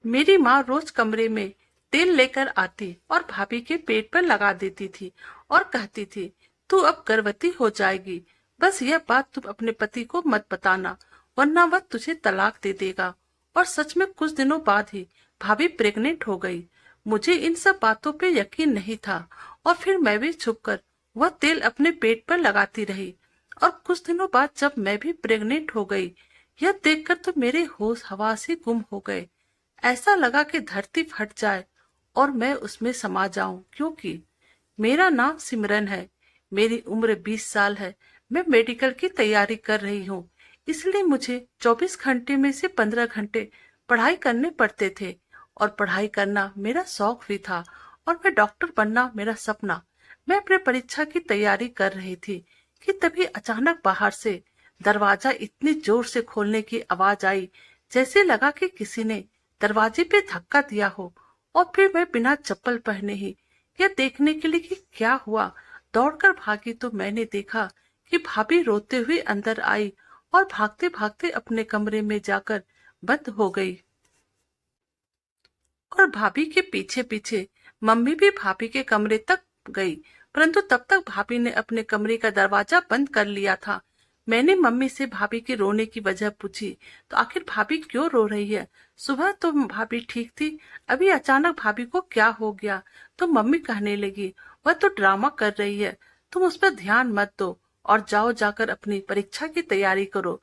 मेरी माँ रोज कमरे में तेल लेकर आती और भाभी के पेट पर लगा देती थी और कहती थी, तू अब गर्भवती हो जाएगी। बस यह बात तुम अपने पति को मत बताना, वरना वह तुझे तलाक दे देगा। और सच में कुछ दिनों बाद ही भाभी प्रेग्नेंट हो गई। मुझे इन सब बातों पे यकीन नहीं था और फिर मैं भी छुपकर वह तेल अपने पेट पर लगाती रही। और कुछ दिनों बाद जब मैं भी प्रेग्नेंट हो गई, यह देखकर तो मेरे होश हवास ही गुम हो गए। ऐसा लगा कि धरती फट जाए और मैं उसमें समा जाऊं, क्योंकि मेरा नाम सिमरन है। मेरी उम्र 20 साल है। मैं मेडिकल की तैयारी कर रही हूँ, इसलिए मुझे 24 घंटे में से 15 घंटे पढ़ाई करने पड़ते थे। और पढ़ाई करना मेरा शौक भी था और मैं डॉक्टर बनना मेरा सपना। मैं अपने परीक्षा की तैयारी कर रही थी कि तभी अचानक बाहर से दरवाजा इतनी जोर से खोलने की आवाज आई, जैसे लगा कि किसी ने दरवाजे पे धक्का दिया हो। और फिर मैं बिना चप्पल पहने ही यह देखने के लिए कि क्या हुआ, दौड़कर भागी तो मैंने देखा कि भाभी रोते हुए अंदर आई और भागते भागते अपने कमरे में जाकर बंद हो गई। और भाभी के पीछे पीछे मम्मी भी भाभी के कमरे तक गई, परंतु तब तक भाभी ने अपने कमरे का दरवाजा बंद कर लिया था। मैंने मम्मी से भाभी के रोने की वजह पूछी, तो आखिर भाभी क्यों रो रही है? सुबह तो भाभी ठीक थी, अभी अचानक भाभी को क्या हो गया? तो मम्मी कहने लगी, वह तो ड्रामा कर रही है, तुम उस पर ध्यान मत दो और जाओ जाकर अपनी परीक्षा की तैयारी करो,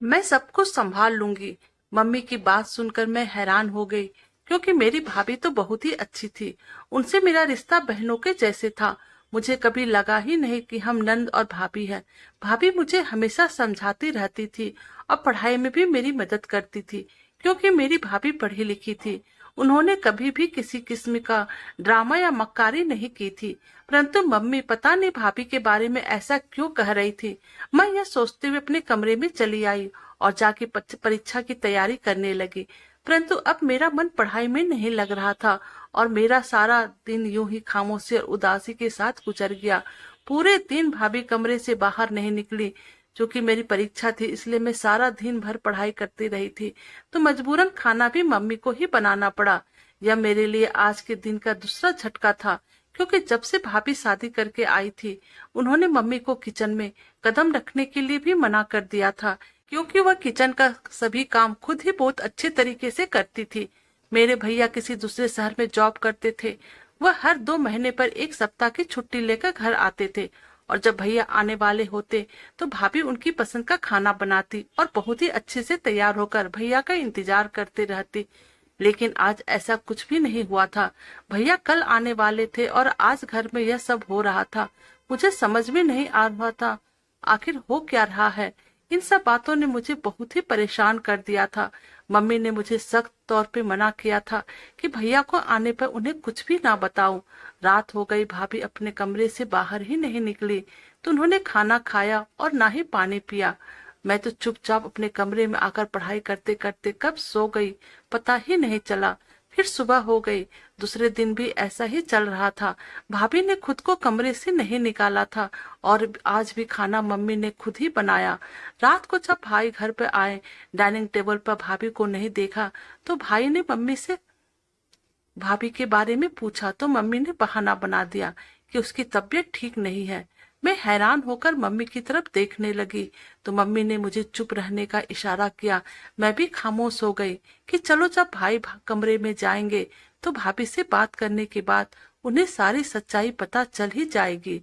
मैं सब कुछ संभाल लूंगी। मम्मी की बात सुनकर मैं हैरान हो गई, क्योंकि मेरी भाभी तो बहुत ही अच्छी थी। उनसे मेरा रिश्ता बहनों के जैसे था। मुझे कभी लगा ही नहीं कि हम नंद और भाभी हैं। भाभी मुझे हमेशा समझाती रहती थी और पढ़ाई में भी मेरी मदद करती थी, क्योंकि मेरी भाभी पढ़ी लिखी थी। उन्होंने कभी भी किसी किस्म का ड्रामा या मक्कारी नहीं की थी। परंतु मम्मी पता नहीं भाभी के बारे में ऐसा क्यों कह रही थी। मैं यह सोचते हुए अपने कमरे में चली आई और जाके परीक्षा की तैयारी करने लगी। परंतु अब मेरा मन पढ़ाई में नहीं लग रहा था और मेरा सारा दिन यूं ही खामोशी और उदासी के साथ गुजर गया। पूरे दिन भाभी कमरे से बाहर नहीं निकली। चूंकि मेरी परीक्षा थी, इसलिए मैं सारा दिन भर पढ़ाई करती रही थी, तो मजबूरन खाना भी मम्मी को ही बनाना पड़ा। यह मेरे लिए आज के दिन का दूसरा झटका था, क्योंकि जब से भाभी शादी करके आई थी, उन्होंने मम्मी को किचन में कदम रखने के लिए भी मना कर दिया था, क्योंकि वह किचन का सभी काम खुद ही बहुत अच्छे तरीके से करती थी। मेरे भैया किसी दूसरे शहर में जॉब करते थे। वह हर 2 महीने पर एक सप्ताह की छुट्टी लेकर घर आते थे, और जब भैया आने वाले होते तो भाभी उनकी पसंद का खाना बनाती और बहुत ही अच्छे से तैयार होकर भैया का इंतजार करते रहती। लेकिन आज ऐसा कुछ भी नहीं हुआ था। भैया कल आने वाले थे और आज घर में यह सब हो रहा था। मुझे समझ में नहीं आ रहा था आखिर हो क्या रहा है। इन सब बातों ने मुझे बहुत ही परेशान कर दिया था। मम्मी ने मुझे सख्त तौर पे मना किया था कि भैया को आने पर उन्हें कुछ भी ना बताऊं। रात हो गई, भाभी अपने कमरे से बाहर ही नहीं निकली, तो उन्होंने खाना खाया और ना ही पानी पिया। मैं तो चुपचाप अपने कमरे में आकर पढ़ाई करते करते कब सो गई पता ही नहीं चला। फिर सुबह हो गई। दूसरे दिन भी ऐसा ही चल रहा था। भाभी ने खुद को कमरे से नहीं निकाला था और आज भी खाना मम्मी ने खुद ही बनाया। रात को जब भाई घर पे आए, डाइनिंग टेबल पर भाभी को नहीं देखा, तो भाई ने मम्मी से भाभी के बारे में पूछा, तो मम्मी ने बहाना बना दिया कि उसकी तबीयत ठीक नहीं है। मैं हैरान होकर मम्मी की तरफ देखने लगी, तो मम्मी ने मुझे चुप रहने का इशारा किया। मैं भी खामोश हो गई कि चलो जब भाई कमरे में जाएंगे तो भाभी से बात करने के बाद उन्हें सारी सच्चाई पता चल ही जाएगी।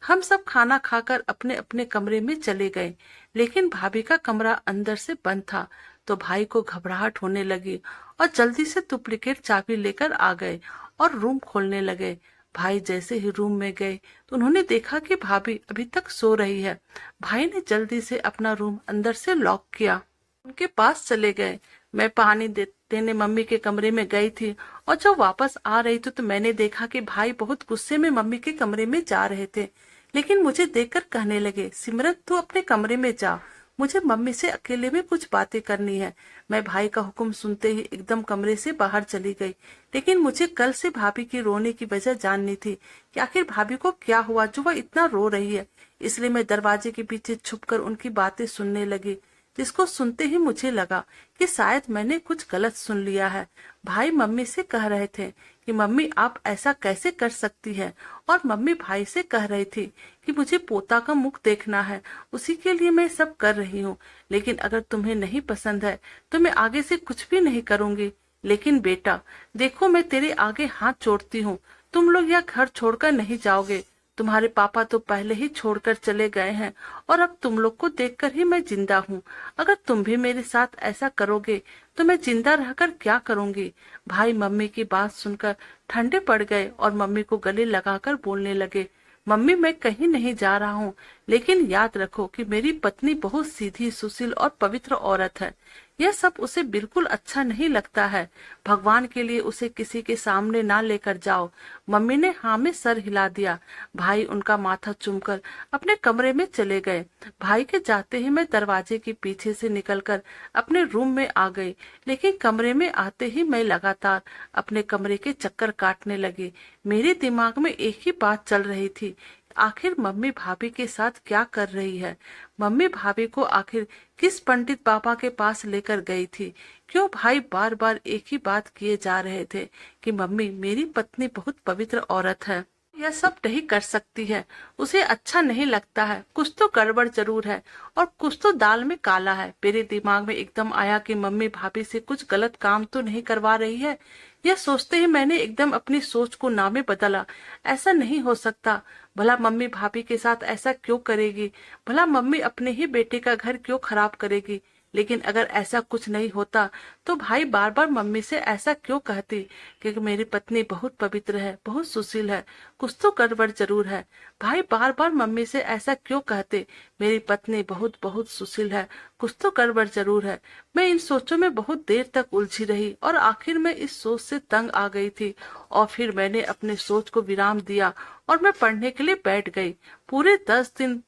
हम सब खाना खाकर अपने अपने कमरे में चले गए, लेकिन भाभी का कमरा अंदर से बंद था। तो भाई को घबराहट होने लगी और जल्दी से डुप्लीकेट चाबी लेकर आ गए और रूम खोलने लगे। भाई जैसे ही रूम में गए तो उन्होंने देखा कि भाभी अभी तक सो रही है। भाई ने जल्दी से अपना रूम अंदर से लॉक किया, उनके पास चले गए। मैं पानी देने मम्मी के कमरे में गई थी और जब वापस आ रही थी तो मैंने देखा कि भाई बहुत गुस्से में मम्मी के कमरे में जा रहे थे, लेकिन मुझे देखकर कहने लगे, सिमरन तू अपने कमरे में जा, मुझे मम्मी से अकेले में कुछ बातें करनी है। मैं भाई का हुक्म सुनते ही एकदम कमरे से बाहर चली गई। लेकिन मुझे कल से भाभी की रोने की वजह जाननी थी कि आखिर भाभी को क्या हुआ जो वह इतना रो रही है। इसलिए मैं दरवाजे के पीछे छुपकर उनकी बातें सुनने लगी। जिसको सुनते ही मुझे लगा कि शायद मैंने कुछ गलत सुन लिया है। भाई मम्मी से कह रहे थे कि मम्मी आप ऐसा कैसे कर सकती है, और मम्मी भाई से कह रही थी कि मुझे पोता का मुख देखना है, उसी के लिए मैं सब कर रही हूँ। लेकिन अगर तुम्हें नहीं पसंद है तो मैं आगे से कुछ भी नहीं करूंगी। लेकिन बेटा देखो, मैं तेरे आगे हाथ जोड़ती हूँ, तुम लोग यह घर छोड़कर नहीं जाओगे। तुम्हारे पापा तो पहले ही छोड़कर चले गए हैं और अब तुम लोग को देखकर ही मैं जिंदा हूँ। अगर तुम भी मेरे साथ ऐसा करोगे तो मैं जिंदा रहकर क्या करूंगी। भाई मम्मी की बात सुनकर ठंडे पड़ गए और मम्मी को गले लगाकर बोलने लगे, मम्मी मैं कहीं नहीं जा रहा हूँ, लेकिन याद रखो कि मेरी पत्नी बहुत सीधी, सुशील और पवित्र औरत है। यह सब उसे बिल्कुल अच्छा नहीं लगता है। भगवान के लिए उसे किसी के सामने ना लेकर जाओ। मम्मी ने हाँ में सर हिला दिया। भाई उनका माथा चूमकर अपने कमरे में चले गए। भाई के जाते ही मैं दरवाजे के पीछे से निकलकर अपने रूम में आ गई, लेकिन कमरे में आते ही मैं लगातार अपने कमरे के चक्कर काटने लगी। मेरे दिमाग में एक ही बात चल रही थी, आखिर मम्मी भाभी के साथ क्या कर रही है। मम्मी भाभी को आखिर किस पंडित बाबा के पास लेकर गई थी। क्यों भाई बार बार एक ही बात किए जा रहे थे कि मम्मी मेरी पत्नी बहुत पवित्र औरत है, यह सब नहीं कर सकती है, उसे अच्छा नहीं लगता है, कुछ तो गड़बड़ जरूर है और कुछ तो दाल में काला है। मेरे दिमाग में एकदम आया कि मम्मी भाभी से कुछ गलत काम तो नहीं करवा रही है। यह सोचते ही मैंने एकदम अपनी सोच को नामे बदला। ऐसा नहीं हो सकता, भला मम्मी भाभी के साथ ऐसा क्यों करेगी, भला मम्मी अपने ही बेटे का घर क्यों खराब करेगी। लेकिन अगर ऐसा कुछ नहीं होता तो भाई बार बार मम्मी से ऐसा क्यों कहती, क्योंकि मेरी पत्नी बहुत पवित्र है, बहुत सुशील है, कुछ तो गड़बड़ जरूर है। भाई बार बार मम्मी से ऐसा क्यों कहते, मेरी पत्नी बहुत बहुत सुशील है, कुछ तो गड़बड़ जरूर है। मैं इन सोचों में बहुत देर तक उलझी रही और आखिर में इस सोच से तंग आ गई थी और फिर मैंने अपने सोच को विराम दिया और मैं पढ़ने के लिए बैठ गई। पूरे 10 दिन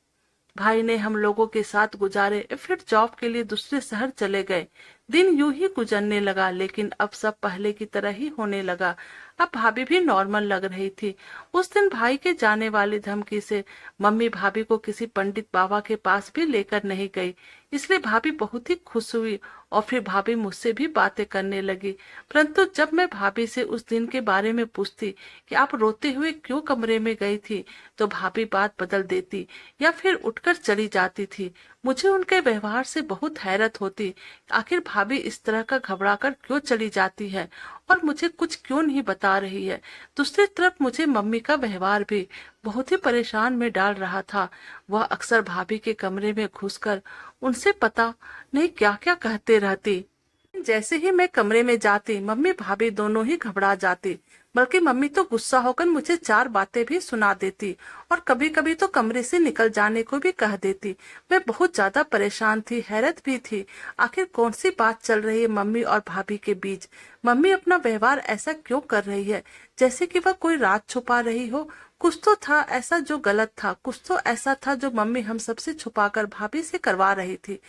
भाई ने हम लोगों के साथ गुजारे, फिर जॉब के लिए दूसरे शहर चले गए। दिन यूं ही गुजरने लगा, लेकिन अब सब पहले की तरह ही होने लगा। अब भाभी भी नॉर्मल लग रही थी। उस दिन भाई के जाने वाली धमकी से मम्मी भाभी को किसी पंडित बाबा के पास भी लेकर नहीं गई, इसलिए भाभी बहुत ही खुश हुई और फिर भाभी मुझसे भी बातें करने लगी। परंतु जब मैं भाभी से उस दिन के बारे में पूछती कि आप रोते हुए क्यों कमरे में गई थी, तो भाभी बात बदल देती या फिर उठकर चली जाती थी। मुझे उनके व्यवहार से बहुत हैरत होती, आखिर भाभी इस तरह का घबराकर क्यों चली जाती है और मुझे कुछ क्यों नहीं बता रही है। दूसरी तरफ मुझे मम्मी का व्यवहार भी बहुत ही परेशान में डाल रहा था। वह अक्सर भाभी के कमरे में घुसकर उनसे पता नहीं क्या क्या कहते रहती। जैसे ही मैं कमरे में जाती मम्मी भाभी दोनों ही घबरा जाती, बल्कि मम्मी तो गुस्सा होकर मुझे 4 बातें भी सुना देती और कभी कभी तो कमरे से निकल जाने को भी कह देती। मैं बहुत ज्यादा परेशान थी, हैरत भी थी, आखिर कौन सी बात चल रही है मम्मी और भाभी के बीच। मम्मी अपना व्यवहार ऐसा क्यों कर रही है, जैसे कि वह कोई राज छुपा रही हो। कुछ तो था ऐसा जो गलत था, कुछ तो ऐसा था जो मम्मी हम सबसे छुपाकर भाभी से करवा रही थी,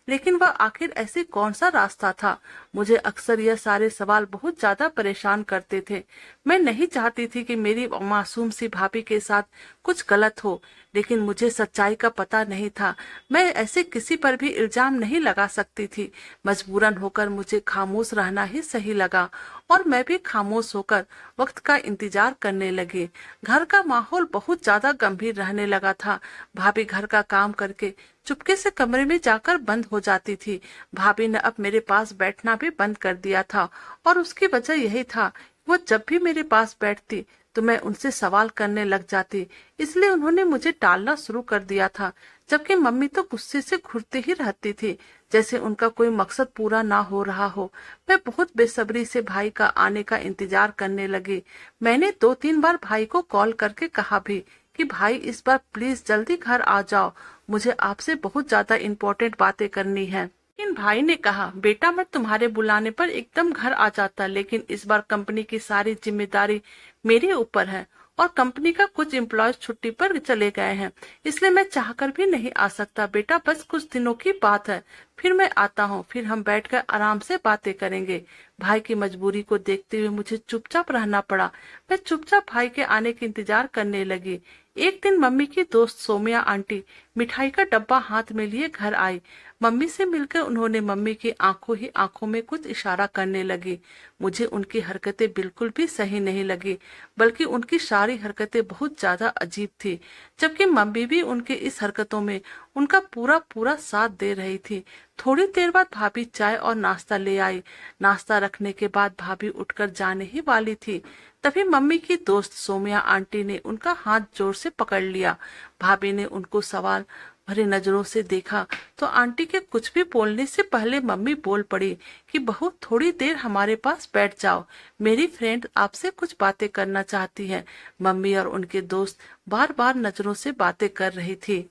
लेकिन वह आखिर ऐसे कौन सा रास्ता था। मुझे अक्सर यह सारे सवाल बहुत ज्यादा परेशान करते थे। मैं नहीं चाहती थी कि मेरी मासूम सी भाभी के साथ कुछ गलत हो, लेकिन मुझे सच्चाई का पता नहीं था। मैं ऐसे किसी पर भी इल्जाम नहीं लगा सकती थी। मजबूरन होकर मुझे खामोश रहना ही सही लगा और मैं भी खामोश होकर वक्त का इंतजार करने लगी। घर का माहौल बहुत ज्यादा गंभीर रहने लगा था। भाभी घर का काम करके चुपके से कमरे में जाकर बंद हो जाती थी। भाभी ने अब मेरे पास बैठना भी बंद कर दिया था और उसकी वजह यही था, वो जब भी मेरे पास बैठती तो मैं उनसे सवाल करने लग जाती, इसलिए उन्होंने मुझे टालना शुरू कर दिया था। जबकि मम्मी तो गुस्से से घुरती ही रहती थी, जैसे उनका कोई मकसद पूरा ना हो रहा हो। मैं बहुत बेसब्री से भाई का आने का इंतजार करने लगी। मैंने 2-3 बार भाई को कॉल करके कहा भी कि भाई इस बार प्लीज जल्दी घर आ जाओ, मुझे आपसे बहुत ज्यादा इम्पोर्टेंट बातें करनी है। लेकिन भाई ने कहा, बेटा मैं तुम्हारे बुलाने पर एकदम घर आ जाता, लेकिन इस बार कंपनी की सारी जिम्मेदारी मेरे ऊपर है और कंपनी का कुछ एम्प्लॉयज छुट्टी पर चले गए हैं, इसलिए मैं चाहकर भी नहीं आ सकता। बेटा बस कुछ दिनों की बात है, फिर मैं आता हूँ, फिर हम बैठकर आराम से बातें करेंगे। भाई की मजबूरी को देखते हुए मुझे चुपचाप रहना पड़ा। मैं चुपचाप भाई के आने का इंतजार करने लगी। एक दिन मम्मी की दोस्त सोमिया आंटी मिठाई का डब्बा हाथ में लिए घर आई। मम्मी से मिलकर उन्होंने मम्मी की आंखों ही आंखों में कुछ इशारा करने लगी। मुझे उनकी हरकतें बिल्कुल भी सही नहीं लगी, बल्कि उनकी सारी हरकतें बहुत ज्यादा अजीब थी, जबकि मम्मी भी उनके इस हरकतों में उनका पूरा पूरा साथ दे रही थी। थोड़ी देर बाद भाभी चाय और नाश्ता ले आई। नाश्ता रखने के बाद भाभी उठकर जाने ही वाली थी, तभी मम्मी की दोस्त सोमिया आंटी ने उनका हाथ जोर से पकड़ लिया। भाभी ने उनको सवाल भरी नजरों से देखा तो आंटी के कुछ भी बोलने से पहले मम्मी बोल पड़ी कि बहू थोड़ी देर हमारे पास बैठ जाओ, मेरी फ्रेंड आपसे कुछ बातें करना चाहती है। मम्मी और उनके दोस्त बार बार नजरों से बातें कर रही थी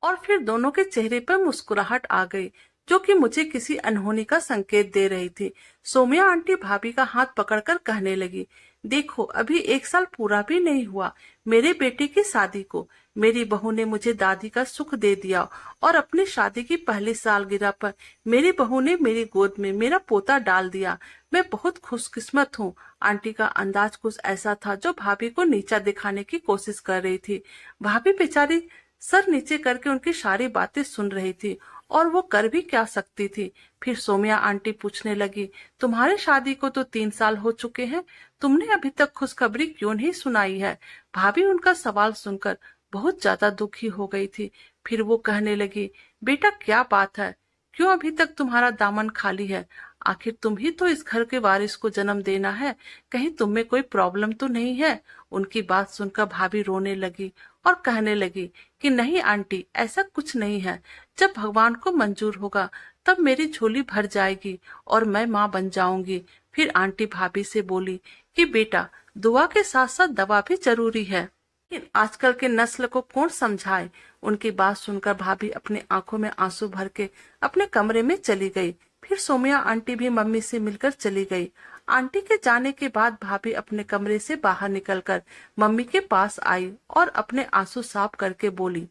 और फिर दोनों के चेहरे पर मुस्कुराहट आ गई, जो कि मुझे किसी अनहोनी का संकेत दे रही थी। सोमिया आंटी भाभी का हाथ पकड़कर कहने लगी, देखो अभी 1 साल पूरा भी नहीं हुआ मेरे बेटे की शादी को। मेरी बहू ने मुझे दादी का सुख दे दिया और अपनी शादी की पहली सालगिरह पर मेरी बहू ने मेरी गोद में मेरा पोता डाल दिया। मैं बहुत खुशकिस्मत हूँ। आंटी का अंदाज कुछ ऐसा था जो भाभी को नीचा दिखाने की कोशिश कर रही थी। भाभी बेचारी सर नीचे करके उनकी सारी बातें सुन रही थी और वो कर भी क्या सकती थी। फिर सोमिया आंटी पूछने लगी, तुम्हारी शादी को तो 3 साल हो चुके हैं, तुमने अभी तक खुशखबरी क्यों नहीं सुनाई है? भाभी उनका सवाल सुनकर बहुत ज्यादा दुखी हो गई थी। फिर वो कहने लगी, बेटा क्या बात है, क्यों अभी तक तुम्हारा दामन खाली है? आखिर तुम ही तो इस घर के वारिस को जन्म देना है, कहीं तुम में कोई प्रॉब्लम तो नहीं है? उनकी बात सुनकर भाभी रोने लगी और कहने लगी कि नहीं आंटी, ऐसा कुछ नहीं है। जब भगवान को मंजूर होगा तब मेरी झोली भर जाएगी और मैं माँ बन जाऊंगी। फिर आंटी भाभी से बोली कि बेटा दुआ के साथ साथ दवा भी जरूरी है, लेकिन आजकल के नस्ल को कौन समझाए। उनकी बात सुनकर भाभी अपनी आंखों में आंसू भर के अपने कमरे में चली गई। फिर सोमिया आंटी भी मम्मी से मिलकर चली गई। आंटी के जाने के बाद भाभी अपने कमरे से बाहर निकलकर मम्मी के पास आई और अपने आंसू साफ करके बोली,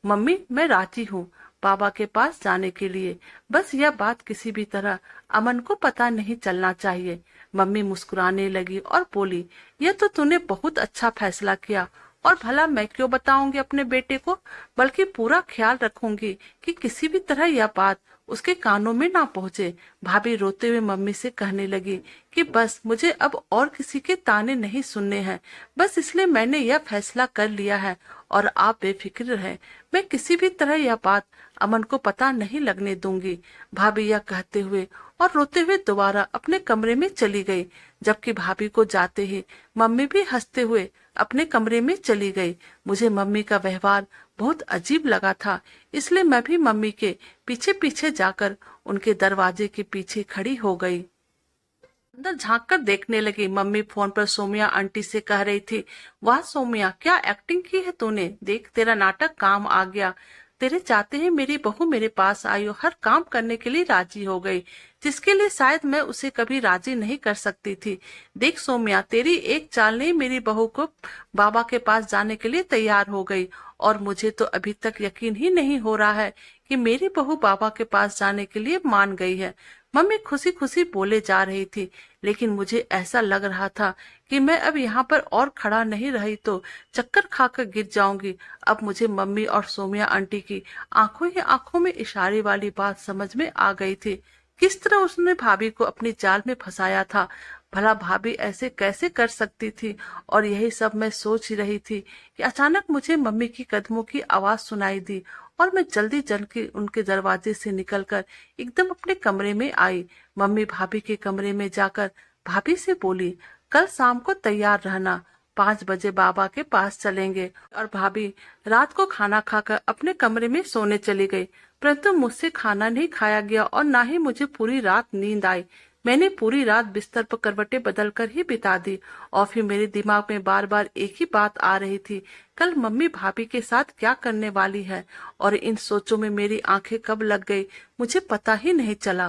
मम्मी मैं राजी हूँ बाबा के पास जाने के लिए, बस यह बात किसी भी तरह अमन को पता नहीं चलना चाहिए। मम्मी मुस्कुराने लगी और बोली, यह तो तूने बहुत अच्छा फैसला किया, और भला मैं क्यों बताऊंगी अपने बेटे को, बल्कि पूरा ख्याल रखूंगी कि किसी भी तरह यह बात उसके कानों में ना पहुंचे। भाभी रोते हुए मम्मी से कहने लगी कि बस मुझे अब और किसी के ताने नहीं सुनने हैं, बस इसलिए मैंने यह फैसला कर लिया है और आप बेफिक्र रहें, मैं किसी भी तरह यह बात अमन को पता नहीं लगने दूंगी। भाभी यह कहते हुए और रोते हुए दोबारा अपने कमरे में चली गई, जबकि भाभी को जाते ही मम्मी भी हंसते हुए अपने कमरे में चली गई। मुझे मम्मी का व्यवहार बहुत अजीब लगा था, इसलिए मैं भी मम्मी के पीछे पीछे जाकर उनके दरवाजे के पीछे खड़ी हो गई। अंदर झांक कर देखने लगी। मम्मी फोन पर सोमिया आंटी से कह रही थी, वाह सोमिया क्या एक्टिंग की है तूने, देख तेरा नाटक काम आ गया। तेरे चाहते ही मेरी बहू मेरे पास आई और हर काम करने के लिए राजी हो गई, जिसके लिए शायद मैं उसे कभी राजी नहीं कर सकती थी। देख सोमिया, तेरी एक चाल ने मेरी बहू को बाबा के पास जाने के लिए तैयार हो गई, और मुझे तो अभी तक यकीन ही नहीं हो रहा है कि मेरी बहू बाबा के पास जाने के लिए मान गई है। मम्मी खुशी खुशी बोले जा रही थी, लेकिन मुझे ऐसा लग रहा था कि मैं अब यहाँ पर और खड़ा नहीं रही तो चक्कर खाकर गिर जाऊंगी। अब मुझे मम्मी और सोमिया आंटी की आंखों ही आंखों में इशारे वाली बात समझ में आ गई थी। किस तरह उसने भाभी को अपनी जाल में फंसाया था, भला भाभी ऐसे कैसे कर सकती थी। और यही सब मैं सोच ही रही थी कि अचानक मुझे मम्मी की कदमों की आवाज सुनाई दी और मैं जल्दी जल्दी उनके दरवाजे से निकलकर एकदम अपने कमरे में आई। मम्मी भाभी के कमरे में जाकर भाभी से बोली, कल शाम को तैयार रहना, 5 बजे बाबा के पास चलेंगे। और भाभी रात को खाना खाकर अपने कमरे में सोने चली गई, परंतु मुझसे खाना नहीं खाया गया और ना ही मुझे पूरी रात नींद आई। मैंने पूरी रात बिस्तर पर करवटें बदलकर ही बिता दी और फिर मेरे दिमाग में बार बार एक ही बात आ रही थी, कल मम्मी भाभी के साथ क्या करने वाली है। और इन सोचों में मेरी आंखें कब लग गई मुझे पता ही नहीं चला।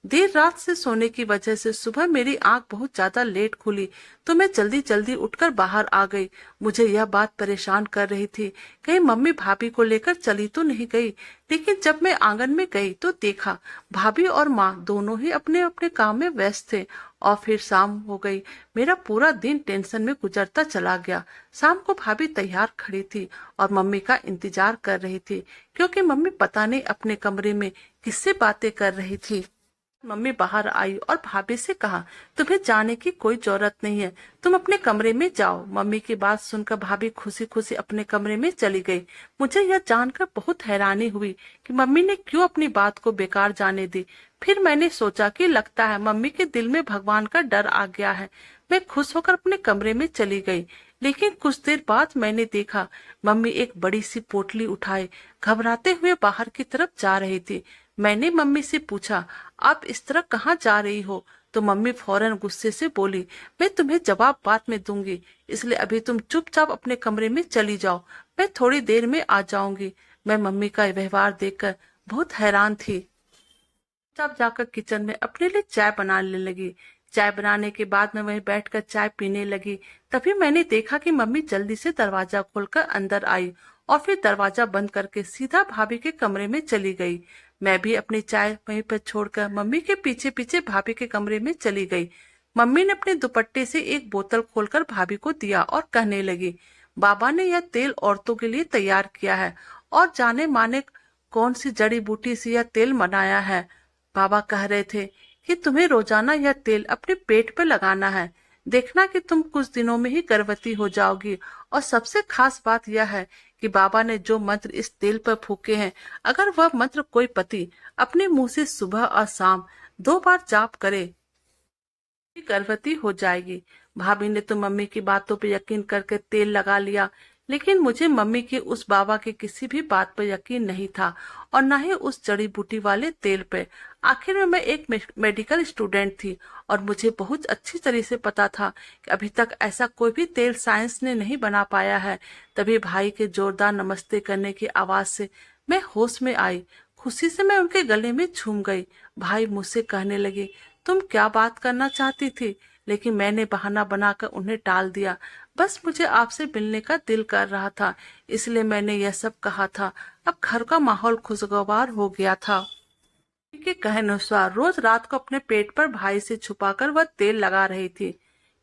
देर रात से सोने की वजह से सुबह मेरी आंख बहुत ज्यादा लेट खुली, तो मैं जल्दी जल्दी उठकर बाहर आ गई। मुझे यह बात परेशान कर रही थी, कहीं मम्मी भाभी को लेकर चली तो नहीं गई। लेकिन जब मैं आंगन में गई तो देखा भाभी और माँ दोनों ही अपने अपने काम में व्यस्त थे। और फिर शाम हो गई। मेरा पूरा दिन टेंशन में गुजरता चला गया। शाम को भाभी तैयार खड़ी थी और मम्मी का इंतजार कर रही थी, क्योंकि मम्मी पता नहीं अपने कमरे में किससे बातें कर रही थी। मम्मी बाहर आई और भाभी से कहा, तुम्हें जाने की कोई जरूरत नहीं है, तुम अपने कमरे में जाओ। मम्मी की बात सुनकर भाभी खुशी खुशी अपने कमरे में चली गई। मुझे यह जानकर बहुत हैरानी हुई कि मम्मी ने क्यों अपनी बात को बेकार जाने दी। फिर मैंने सोचा कि लगता है मम्मी के दिल में भगवान का डर आ गया है। मैं खुश होकर अपने कमरे में चली गई। लेकिन कुछ देर बाद मैंने देखा मम्मी एक बड़ी सी पोटली उठाए घबराते हुए बाहर की तरफ जा रही थी। मैंने मम्मी से पूछा, आप इस तरह कहाँ जा रही हो? तो मम्मी फौरन गुस्से से बोली, मैं तुम्हें जवाब बाद में दूंगी, इसलिए अभी तुम चुपचाप अपने कमरे में चली जाओ, मैं थोड़ी देर में आ जाऊंगी। मैं मम्मी का व्यवहार देखकर बहुत हैरान थी। तब जाकर किचन में अपने लिए चाय बनाने लगी। चाय बनाने के बाद मैं वहीं बैठकर चाय पीने लगी। तभी मैंने देखा कि मम्मी जल्दी से दरवाजा खोलकर अंदर आई और फिर दरवाजा बंद करके सीधा भाभी के कमरे में चली गई। मैं भी अपनी चाय वहीं पर छोड़कर मम्मी के पीछे पीछे भाभी के कमरे में चली गई। मम्मी ने अपने दुपट्टे से एक बोतल खोलकर भाभी को दिया और कहने लगी, बाबा ने यह तेल औरतों के लिए तैयार किया है और जाने माने कौन सी जड़ी बूटी से यह तेल बनाया है। बाबा कह रहे थे कि तुम्हें रोजाना यह तेल अपने पेट पर लगाना है, देखना कि तुम कुछ दिनों में ही गर्भवती हो जाओगी। और सबसे खास बात यह है कि बाबा ने जो मंत्र इस तेल पर फूके हैं, अगर वह मंत्र कोई पति अपने मुंह से सुबह और शाम 2 बार जाप करे, गर्भवती हो जाएगी। भाभी ने तो मम्मी की बातों पर यकीन करके तेल लगा लिया, लेकिन मुझे मम्मी के उस बाबा के किसी भी बात पर यकीन नहीं था और न ही उस जड़ी बूटी वाले तेल पे। आखिर में मैं एक मेडिकल स्टूडेंट थी और मुझे बहुत अच्छी तरह से पता था कि अभी तक ऐसा कोई भी तेल साइंस ने नहीं बना पाया है। तभी भाई के जोरदार नमस्ते करने की आवाज से मैं होश में आई। खुशी से मैं उनके गले में झूम गई। भाई मुझसे कहने लगे, तुम क्या बात करना चाहती थी? लेकिन मैंने बहाना बनाकर उन्हें टाल दिया। बस मुझे आपसे मिलने का दिल कर रहा था, इसलिए मैंने यह सब कहा था। अब घर का माहौल खुशगवार हो गया था। के कहे अनुसार रोज रात को अपने पेट पर भाई से छुपाकर वह तेल लगा रही थी,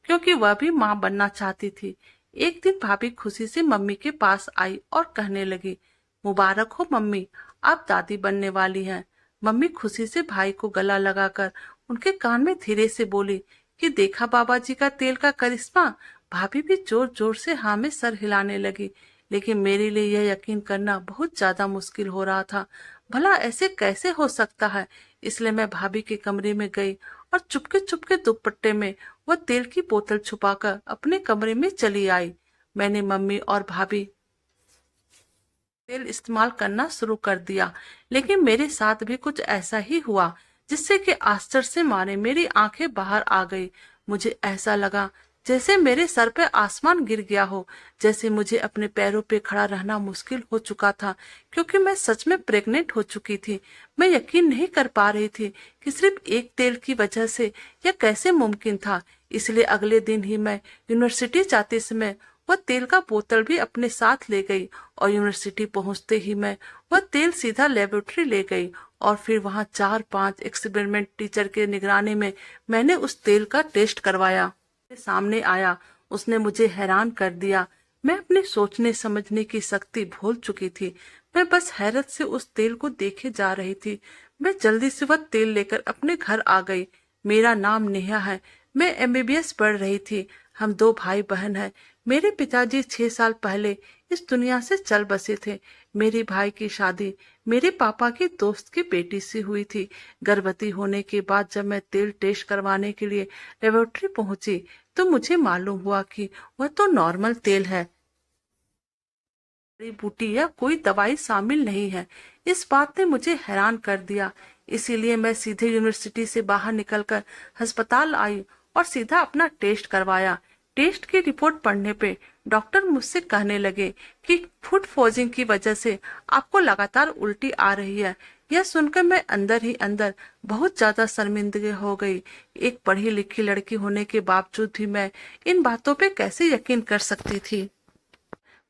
क्योंकि वह भी मां बनना चाहती थी। एक दिन भाभी खुशी से मम्मी के पास आई और कहने लगी, मुबारक हो मम्मी, आप दादी बनने वाली हैं। मम्मी खुशी से भाई को गला लगाकर उनके कान में धीरे से बोली कि देखा बाबा जी का तेल का करिश्मा। भाभी भी जोर जोर से हाँ में सर हिलाने लगी, लेकिन मेरे लिए यह यकीन करना बहुत ज्यादा मुश्किल हो रहा था। भला ऐसे कैसे हो सकता है? इसलिए मैं भाभी के कमरे में गई और चुपके चुपके दुपट्टे में वह तेल की बोतल छुपाकर अपने कमरे में चली आई। मैंने मम्मी और भाभी तेल इस्तेमाल करना शुरू कर दिया, लेकिन मेरे साथ भी कुछ ऐसा ही हुआ, जिससे कि आश्चर्य से मारे मेरी आंखें बाहर आ गई। मुझे ऐसा लगा जैसे मेरे सर पे आसमान गिर गया हो, जैसे मुझे अपने पैरों पे खड़ा रहना मुश्किल हो चुका था, क्योंकि मैं सच में प्रेग्नेंट हो चुकी थी। मैं यकीन नहीं कर पा रही थी कि सिर्फ एक तेल की वजह से यह कैसे मुमकिन था। इसलिए अगले दिन ही मैं यूनिवर्सिटी जाते समय वह तेल का बोतल भी अपने साथ ले गई और यूनिवर्सिटी पहुंचते ही मैं वह तेल सीधा लेबोरेटरी ले गई और फिर वहां 4-5 एक्सपेरिमेंट टीचर के निगरानी में मैंने उस तेल का टेस्ट करवाया। सामने आया, उसने मुझे हैरान कर दिया। मैं अपने सोचने समझने की शक्ति भूल चुकी थी। मैं बस हैरत से उस तेल को देखे जा रही थी। मैं जल्दी से वह तेल लेकर अपने घर आ गई। मेरा नाम नेहा है, मैं एमबीबीएस पढ़ रही थी। हम 2 भाई बहन हैं। मेरे पिताजी 6 साल पहले इस दुनिया से चल बसे थे। मेरे भाई की शादी मेरे पापा के दोस्त की बेटी से हुई थी। गर्भवती होने के बाद जब मैं तेल टेस्ट करवाने के लिए लेबोरेटरी पहुंची, तो मुझे मालूम हुआ कि वह तो नॉर्मल तेल है, जड़ी बूटी या कोई दवाई शामिल नहीं है। इस बात ने मुझे हैरान कर दिया। इसीलिए मैं सीधे यूनिवर्सिटी से बाहर निकलकर अस्पताल आई और सीधा अपना टेस्ट करवाया। टेस्ट की रिपोर्ट पढ़ने पे डॉक्टर मुझसे कहने लगे कि फूड पॉइजनिंग की वजह से आपको लगातार उल्टी आ रही है, यह सुनकर मैं अंदर ही अंदर बहुत ज्यादा शर्मिंदगी हो गई। एक पढ़ी लिखी लड़की होने के बावजूद भी मैं इन बातों पे कैसे यकीन कर सकती थी।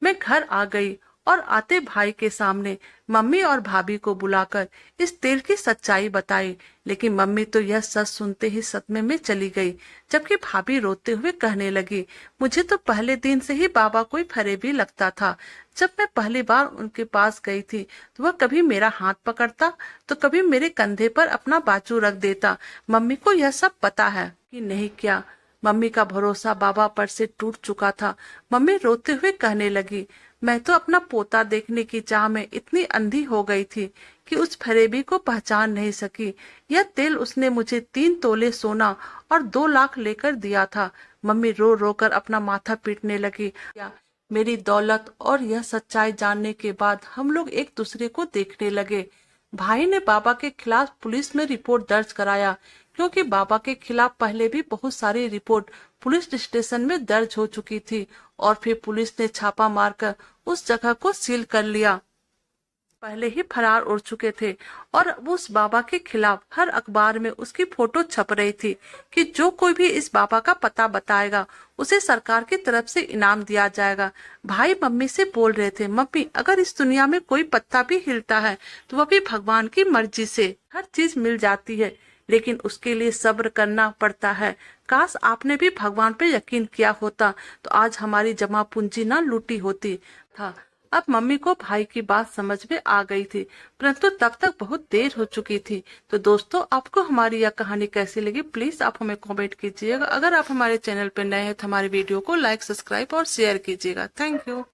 मैं घर आ गई और आते भाई के सामने मम्मी और भाभी को बुलाकर इस तेल की सच्चाई बताई। लेकिन मम्मी तो यह सच सुनते ही सदमे में चली गई, जबकि भाभी रोते हुए कहने लगी, मुझे तो पहले दिन से ही बाबा कोई फरेबी लगता था। जब मैं पहली बार उनके पास गई थी तो वह कभी मेरा हाथ पकड़ता तो कभी मेरे कंधे पर अपना बाजू रख देता। मम्मी को यह सब पता है कि नहीं क्या? मम्मी का भरोसा बाबा पर से टूट चुका था। मम्मी रोते हुए कहने लगी, मैं तो अपना पोता देखने की चाह में इतनी अंधी हो गई थी कि उस फरेबी को पहचान नहीं सकी। यह तेल उसने मुझे 3 तोले सोना और 2 लाख लेकर दिया था। मम्मी रो रो कर अपना माथा पीटने लगी। या मेरी दौलत और यह सच्चाई जानने के बाद हम लोग एक दूसरे को देखने लगे। भाई ने बाबा के खिलाफ पुलिस में रिपोर्ट दर्ज कराया, क्योंकि बाबा के खिलाफ पहले भी बहुत सारी रिपोर्ट पुलिस स्टेशन में दर्ज हो चुकी थी। और फिर पुलिस ने छापा मारकर उस जगह को सील कर लिया। पहले ही फरार उड़ चुके थे और उस बाबा के खिलाफ हर अखबार में उसकी फोटो छप रही थी कि जो कोई भी इस बाबा का पता बताएगा उसे सरकार की तरफ से इनाम दिया जाएगा। भाई मम्मी से बोल रहे थे, मम्मी अगर इस दुनिया में कोई पत्ता भी हिलता है तो वह भी भगवान की मर्जी से हर चीज मिल जाती है, लेकिन उसके लिए सब्र करना पड़ता है। काश आपने भी भगवान पे यकीन किया होता तो आज हमारी जमा पूंजी ना लूटी होती था। अब मम्मी को भाई की बात समझ में आ गई थी, परंतु तब तक बहुत देर हो चुकी थी। तो दोस्तों, आपको हमारी यह कहानी कैसी लगी प्लीज आप हमें कमेंट कीजिएगा। अगर आप हमारे चैनल पर नए हैं तो हमारे वीडियो को लाइक, सब्सक्राइब और शेयर कीजिएगा। Thank you.